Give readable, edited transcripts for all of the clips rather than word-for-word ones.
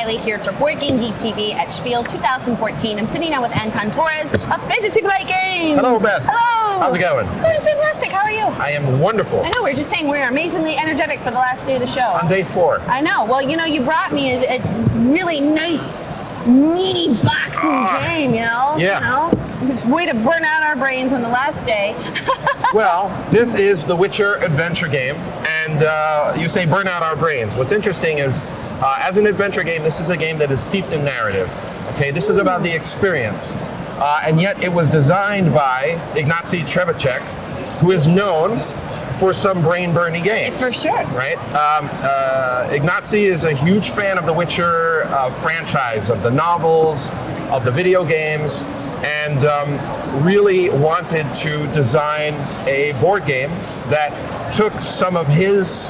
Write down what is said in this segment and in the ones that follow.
Riley here for Board Game Geek TV at Spiel 2014. I'm sitting down with Anton Torres of Fantasy Flight Games. Hello, Beth. Hello. How's it going? It's going fantastic. How are you? I am wonderful. I know, we were just saying we're amazingly energetic for the last day of the show. On day 4. I know. Well, you know, you brought me a really nice, meaty boxing game, you know? Yeah. You know? It's a way to burn out our brains on the last day. Well, this is the Witcher adventure game, and you say burn out our brains. What's interesting is, as an adventure game, this is a game that is steeped in narrative. Okay, this is about the experience. And yet it was designed by Ignacy Trzewiczek, who is known for some brain-burning games. For sure. Right? Ignacy is a huge fan of the Witcher franchise, of the novels, of the video games, and really wanted to design a board game that took some of his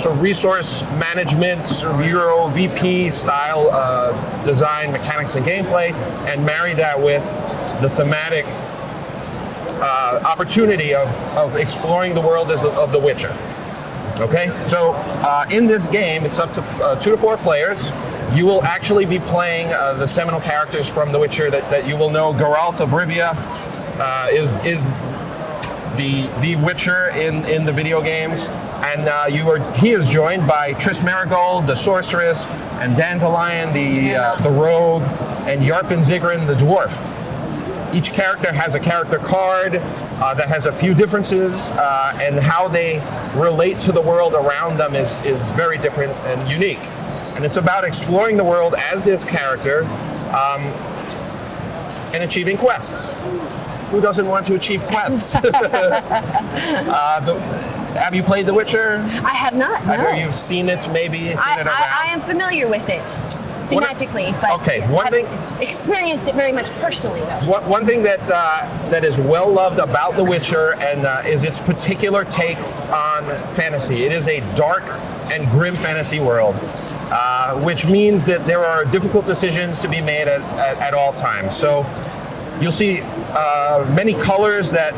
sort of resource management, sort of Euro VP style design, mechanics, and gameplay, and married that with the thematic opportunity of exploring the world of The Witcher. Okay, so in this game, it's up to 2 to 4 players. You will actually be playing the seminal characters from The Witcher that you will know. Geralt of Rivia is the Witcher in the video games, and he is joined by Triss Merigold, the sorceress, and Dandelion, the rogue, and Yarpen Zigrin, the dwarf. Each character has a character card that has a few differences, and how they relate to the world around them is very different and unique. And it's about exploring the world as this character and achieving quests. Who doesn't want to achieve quests? Have you played The Witcher? I have not, no. You've seen it, maybe seen it around? I am familiar with it, thematically, but okay, one thing, experienced it very much personally, though. One thing that is well loved about The Witcher and is its particular take on fantasy. It is a dark and grim fantasy world, which means that there are difficult decisions to be made at all times. So you'll see many colors that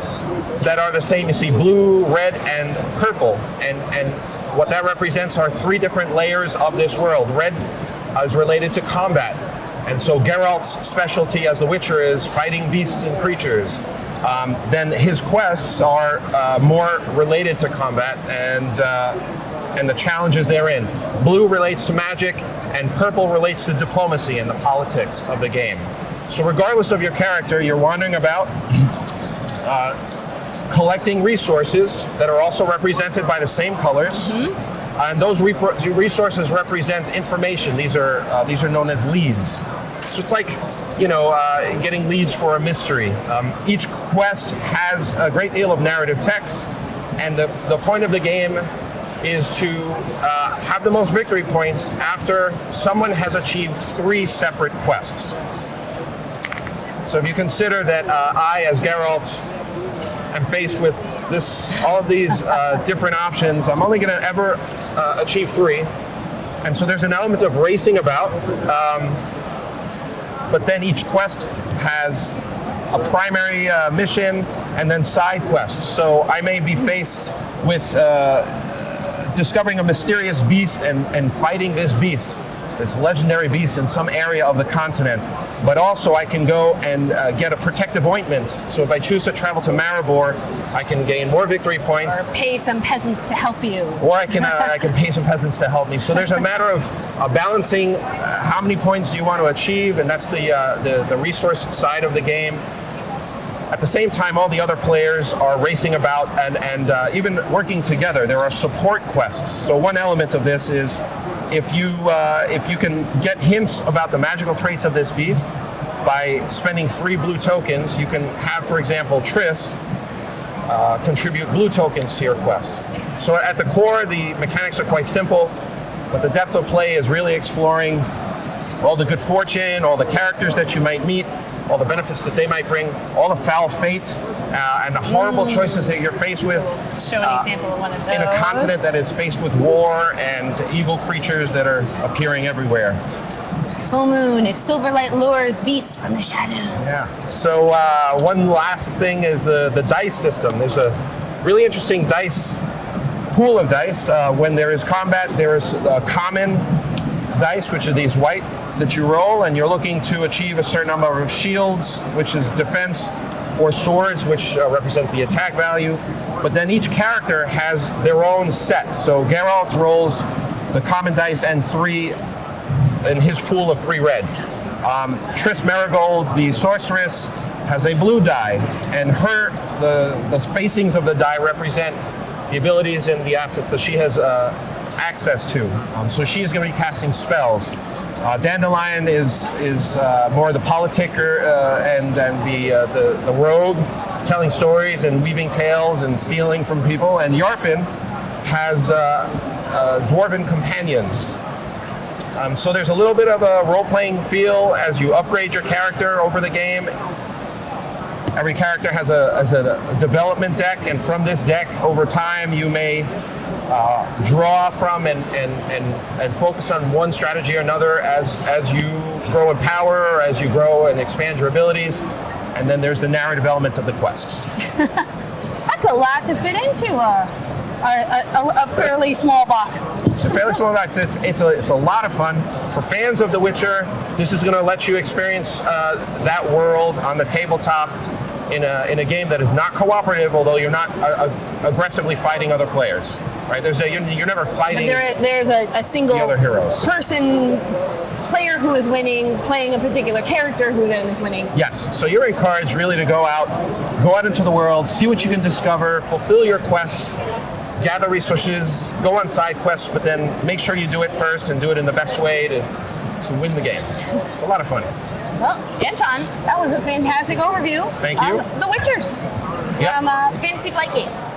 are the same. You see blue, red, and purple, and what that represents are 3 different layers of this world. Red is related to combat, and so Geralt's specialty as the Witcher is fighting beasts and creatures. Then his quests are more related to combat and the challenges therein. Blue relates to magic, and purple relates to diplomacy and the politics of the game. So regardless of your character, you're wandering about collecting resources that are also represented by the same colors. And those resources represent information. These are known as leads. So it's like, getting leads for a mystery. Each quest has a great deal of narrative text, and the point of the game is to have the most victory points after someone has achieved 3 separate quests. So if you consider that I, as Geralt, am faced with all of these different options, I'm only going to ever achieve 3. And so there's an element of racing about, but then each quest has a primary mission and then side quests. So I may be faced with discovering a mysterious beast and fighting this beast. It's a legendary beast in some area of the continent, but also I can go and get a protective ointment. So if I choose to travel to Maribor, I can gain more victory points. Or pay some peasants to help you. Or I can pay some peasants to help me. So there's a matter of balancing how many points you want to achieve, and that's the resource side of the game. At the same time, all the other players are racing about and even working together. There are support quests. So one element of this is if you can get hints about the magical traits of this beast by spending 3 blue tokens, you can have, for example, Triss contribute blue tokens to your quest. So at the core, the mechanics are quite simple, but the depth of play is really exploring all the good fortune, all the characters that you might meet, all the benefits that they might bring, all the foul fate, and the horrible choices that you're faced with. Show an example of one of those. In a continent that is faced with war and evil creatures that are appearing everywhere. Full moon, its silver light lures beasts from the shadows. Yeah. So one last thing is the dice system. There's a really interesting dice pool of dice. When there is combat, there is common, dice, which are these white that you roll, and you're looking to achieve a certain number of shields, which is defense, or swords, which represents the attack value. But then each character has their own set. So Geralt rolls the common dice and 3 in his pool of 3 red. Triss Merigold, the sorceress, has a blue die, and the spacings of the die represent the abilities and the assets that she has access to. So she's going to be casting spells. Dandelion is more the politicker and the rogue, telling stories and weaving tales and stealing from people. And Yarpin has dwarven companions. So there's a little bit of a role-playing feel as you upgrade your character over the game. Every character has a development deck, and from this deck, over time, you may draw from and focus on one strategy or another as you grow in power, or as you grow and expand your abilities. And then there's the narrative element of the quests. That's a lot to fit into a fairly small box. It's a fairly small box. It's a lot of fun. For fans of The Witcher, this is going to let you experience that world on the tabletop in a game that is not cooperative, although you're not aggressively fighting other players. Right? You're never fighting. There's a single the other heroes. Person player who is winning, playing a particular character who then is winning. Yes. So you're encouraged really to go out into the world, see what you can discover, fulfill your quests, gather resources, go on side quests, but then make sure you do it first and do it in the best way to win the game. It's a lot of fun. Well, Anton, that was a fantastic overview. Thank you. Of The Witchers from Fantasy Flight Games.